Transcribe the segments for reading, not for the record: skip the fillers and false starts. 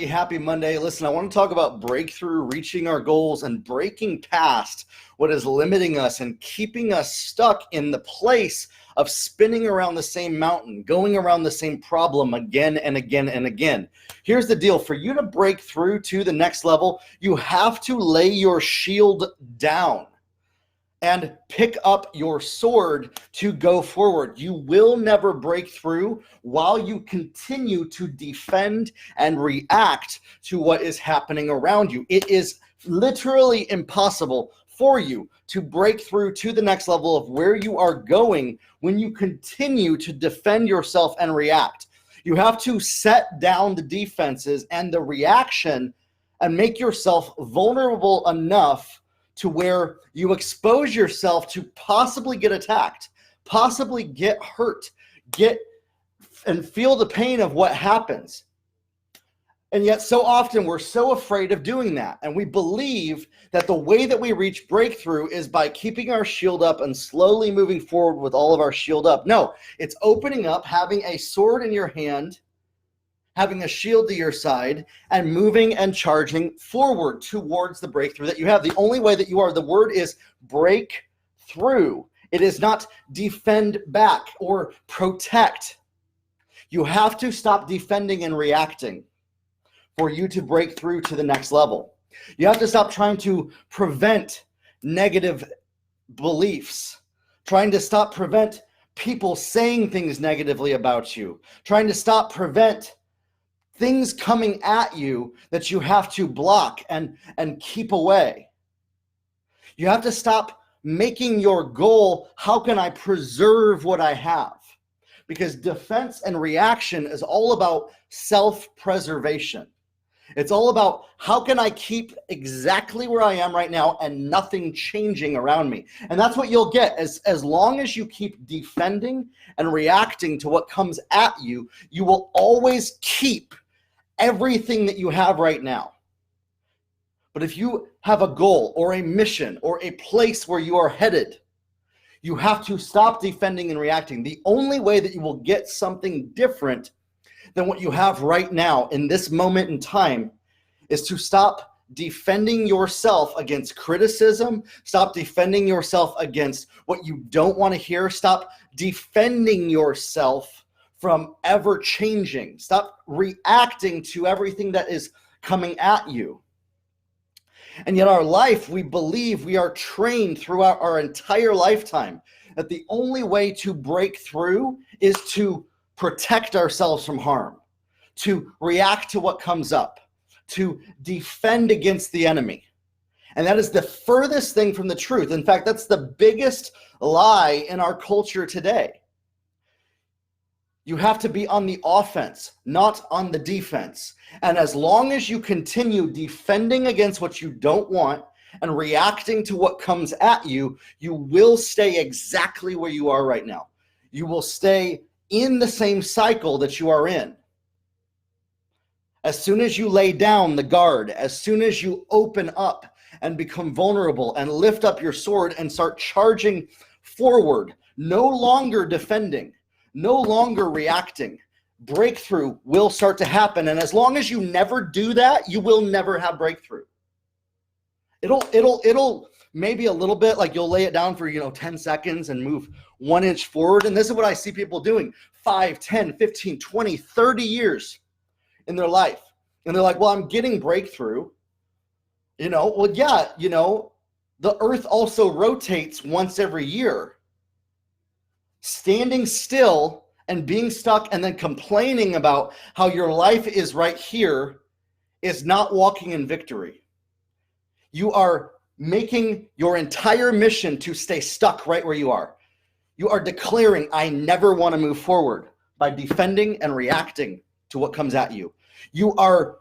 Happy Monday. Listen, I want to talk about breakthrough, reaching our goals, and breaking past what is limiting us and keeping us stuck in the place of spinning around the same mountain, going around the same problem again and again and again. Here's the deal. For you to break through to the next level, you have to lay your shield down and pick up your sword to go forward. You will never break through while you continue to defend and react to what is happening around you. It is literally impossible for you to break through to the next level of where you are going when you continue to defend yourself and react. You have to set down the defenses and the reaction and make yourself vulnerable enough to where you expose yourself to possibly get attacked, possibly get hurt, and feel the pain of what happens. And yet so often we're so afraid of doing that. And we believe that the way that we reach breakthrough is by keeping our shield up and slowly moving forward with all of our shield up. No, it's opening up, having a sword in your hand, having a shield to your side, and moving and charging forward towards the breakthrough that you have. The only way that you are, the word is break through. It is not defend back or protect. You have to stop defending and reacting for you to break through to the next level. You have to stop trying to prevent negative beliefs, trying to prevent people saying things negatively about you, trying to prevent things coming at you that you have to block and keep away. You have to stop making your goal, how can I preserve what I have? Because defense and reaction is all about self-preservation. It's all about how can I keep exactly where I am right now and nothing changing around me. And that's what you'll get. As long as you keep defending and reacting to what comes at you, you will always keep everything that you have right now. But if you have a goal or a mission or a place where you are headed, you have to stop defending and reacting. The only way that you will get something different than what you have right now in this moment in time is to stop defending yourself against criticism, stop defending yourself against what you don't want to hear, stop defending yourself from ever changing. Stop reacting to everything that is coming at you. And yet our life, we believe we are trained throughout our entire lifetime that the only way to break through is to protect ourselves from harm, to react to what comes up, to defend against the enemy. And that is the furthest thing from the truth. In fact, that's the biggest lie in our culture today. You have to be on the offense, not on the defense. And as long as you continue defending against what you don't want and reacting to what comes at you, you will stay exactly where you are right now. You will stay in the same cycle that you are in. As soon as you lay down the guard, as soon as you open up and become vulnerable and lift up your sword and start charging forward, no longer defending, no longer reacting, breakthrough will start to happen. And as long as you never do that, you will never have breakthrough. It'll maybe a little bit, like you'll lay it down for 10 seconds and move 1 inch forward. And this is what I see people doing 5, 10, 15, 20, 30 years in their life. And they're like, well, I'm getting breakthrough. Well, yeah, the earth also rotates once every year. Standing still and being stuck and then complaining about how your life is right here is not walking in victory. You are making your entire mission to stay stuck right where you are. You are declaring, I never want to move forward by defending and reacting to what comes at you. You are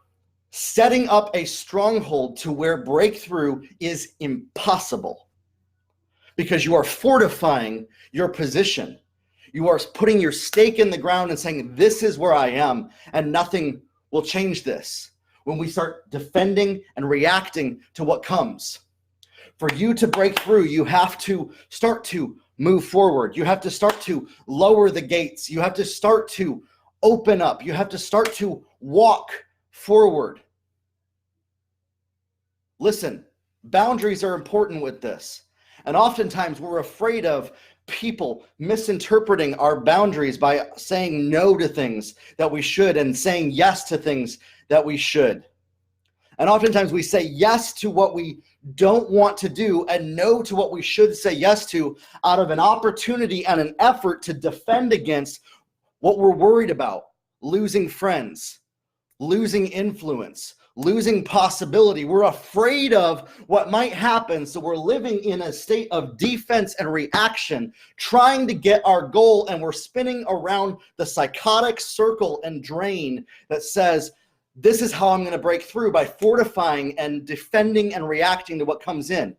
setting up a stronghold to where breakthrough is impossible because you are fortifying your position. You are putting your stake in the ground and saying, this is where I am and nothing will change this. When we start defending and reacting to what comes. For you to break through, you have to start to move forward. You have to start to lower the gates. You have to start to open up. You have to start to walk forward. Listen, boundaries are important with this. And oftentimes we're afraid of people misinterpreting our boundaries by saying no to things that we should and saying yes to things that we should. And oftentimes we say yes to what we don't want to do and no to what we should say yes to out of an opportunity and an effort to defend against what we're worried about: losing friends, losing influence, losing possibility. We're afraid of what might happen, so we're living in a state of defense and reaction, trying to get our goal, and we're spinning around the psychotic circle and drain that says, this is how I'm going to break through, by fortifying and defending and reacting to what comes in.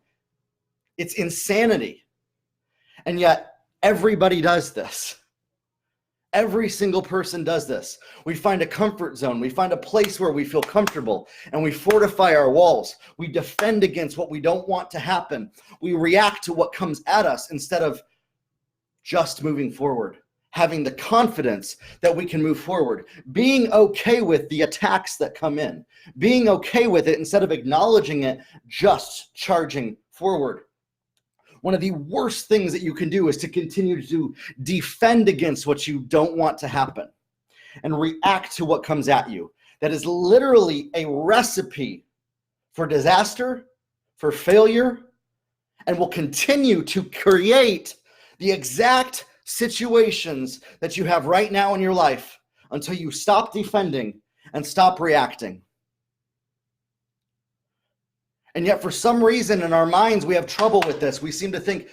It's insanity. And yet everybody does this. Every single person does this. We find a comfort zone. We find a place where we feel comfortable and we fortify our walls. We defend against what we don't want to happen. We react to what comes at us instead of just moving forward, having the confidence that we can move forward, being okay with the attacks that come in, being okay with it instead of acknowledging it, just charging forward. One of the worst things that you can do is to continue to defend against what you don't want to happen and react to what comes at you. That is literally a recipe for disaster, for failure, and will continue to create the exact situations that you have right now in your life until you stop defending and stop reacting. And yet for some reason in our minds, we have trouble with this. We seem to think,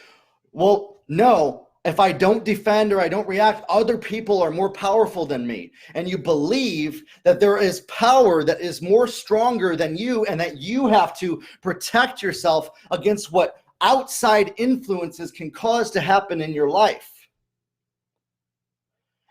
well, no, if I don't defend or I don't react, other people are more powerful than me. And you believe that there is power that is more stronger than you and that you have to protect yourself against what outside influences can cause to happen in your life.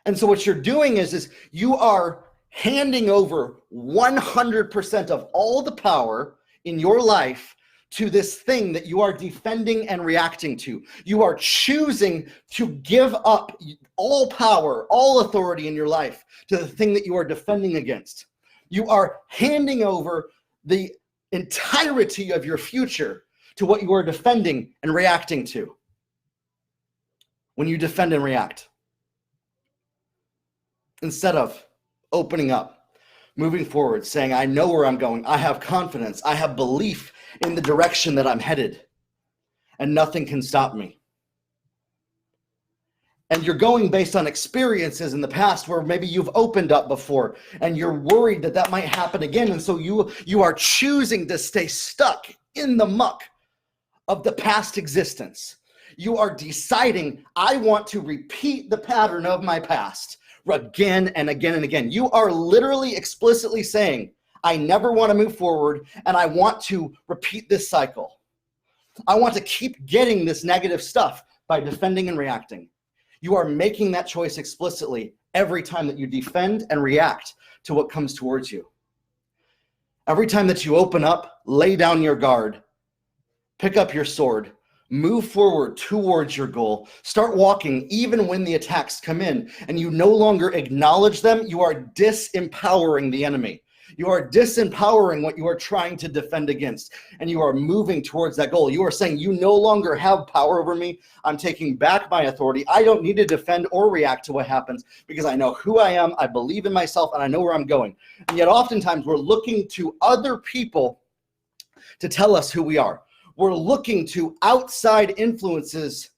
And so what you're doing is you are handing over 100% of all the power in your life to this thing that you are defending and reacting to. You are choosing to give up all power, all authority in your life to the thing that you are defending against. You are handing over the entirety of your future to what you are defending and reacting to when you defend and react. Instead of opening up, moving forward, saying, I know where I'm going. I have confidence. I have belief in the direction that I'm headed, and nothing can stop me. And you're going based on experiences in the past where maybe you've opened up before and you're worried that that might happen again. And so you are choosing to stay stuck in the muck of the past existence. You are deciding, I want to repeat the pattern of my past again and again and again. You are literally explicitly saying, I never want to move forward and I want to repeat this cycle. I want to keep getting this negative stuff by defending and reacting. You are making that choice explicitly every time that you defend and react to what comes towards you. Every time that you open up, lay down your guard, pick up your sword, move forward towards your goal, start walking even when the attacks come in, and you no longer acknowledge them, you are disempowering the enemy. You are disempowering what you are trying to defend against, and you are moving towards that goal. You are saying, you no longer have power over me. I'm taking back my authority. I don't need to defend or react to what happens because I know who I am, I believe in myself, and I know where I'm going. And yet oftentimes we're looking to other people to tell us who we are. We're looking to outside influences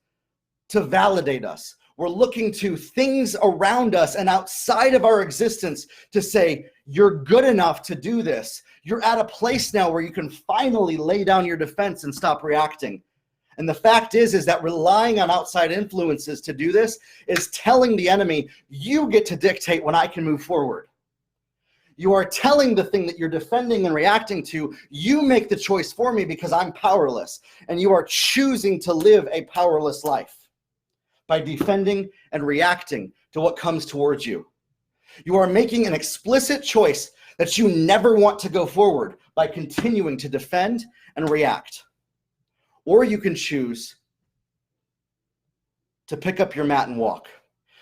to validate us. We're looking to things around us and outside of our existence to say, you're good enough to do this. You're at a place now where you can finally lay down your defense and stop reacting. And the fact is that relying on outside influences to do this is telling the enemy, you get to dictate when I can move forward. You are telling the thing that you're defending and reacting to, you make the choice for me because I'm powerless. And you are choosing to live a powerless life by defending and reacting to what comes towards you. You are making an explicit choice that you never want to go forward by continuing to defend and react. Or you can choose to pick up your mat and walk.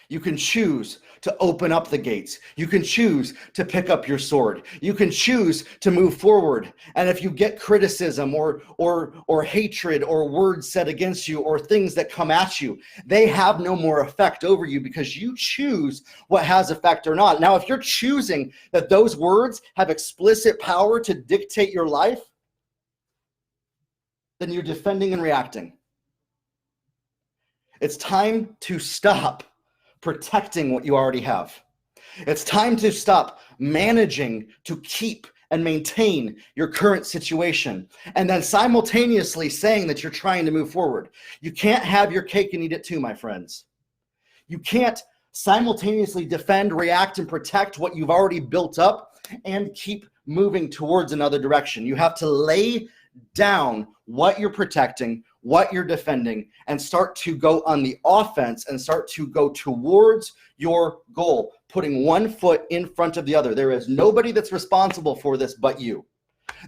You can choose to open up the gates. You can choose to pick up your sword. You can choose to move forward. And if you get criticism or hatred or words said against you or things that come at you, they have no more effect over you because you choose what has effect or not. Now, if you're choosing that those words have explicit power to dictate your life, then you're defending and reacting. It's time to stop protecting what you already have. It's time to stop managing to keep and maintain your current situation and then simultaneously saying that you're trying to move forward. You can't have your cake and eat it too, my friends. You can't simultaneously defend, react, and protect what you've already built up and keep moving towards another direction. You have to lay down what you're protecting, what you're defending, and start to go on the offense and start to go towards your goal, putting one foot in front of the other. There is nobody that's responsible for this but you.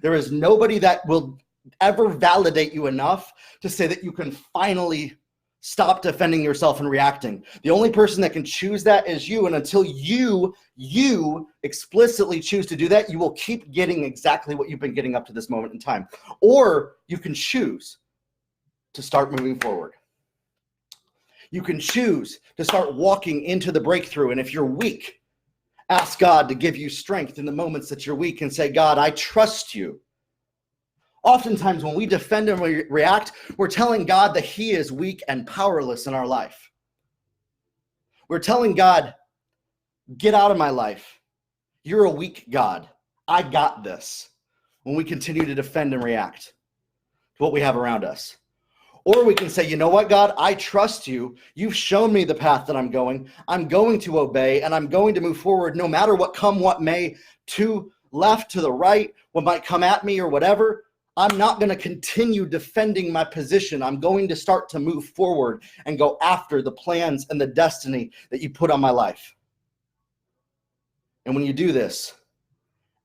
There is nobody that will ever validate you enough to say that you can finally stop defending yourself and reacting. The only person that can choose that is you. And until you explicitly choose to do that, you will keep getting exactly what you've been getting up to this moment in time. Or you can choose to start moving forward. You can choose to start walking into the breakthrough. And if you're weak, ask God to give you strength in the moments that you're weak and say, God, I trust you. Oftentimes when we defend and react, we're telling God that he is weak and powerless in our life. We're telling God, get out of my life. You're a weak God. I got this. When we continue to defend and react to what we have around us. Or we can say, you know what, God, I trust you. You've shown me the path that I'm going. I'm going to obey and I'm going to move forward no matter what come what may, to left, to the right, what might come at me or whatever. I'm not going to continue defending my position. I'm going to start to move forward and go after the plans and the destiny that you put on my life. And when you do this,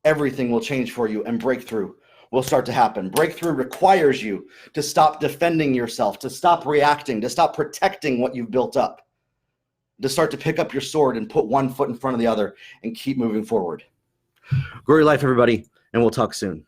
everything will change for you and breakthrough will start to happen. Breakthrough requires you to stop defending yourself, to stop reacting, to stop protecting what you've built up, to start to pick up your sword and put one foot in front of the other and keep moving forward. Grow your life, everybody, and we'll talk soon.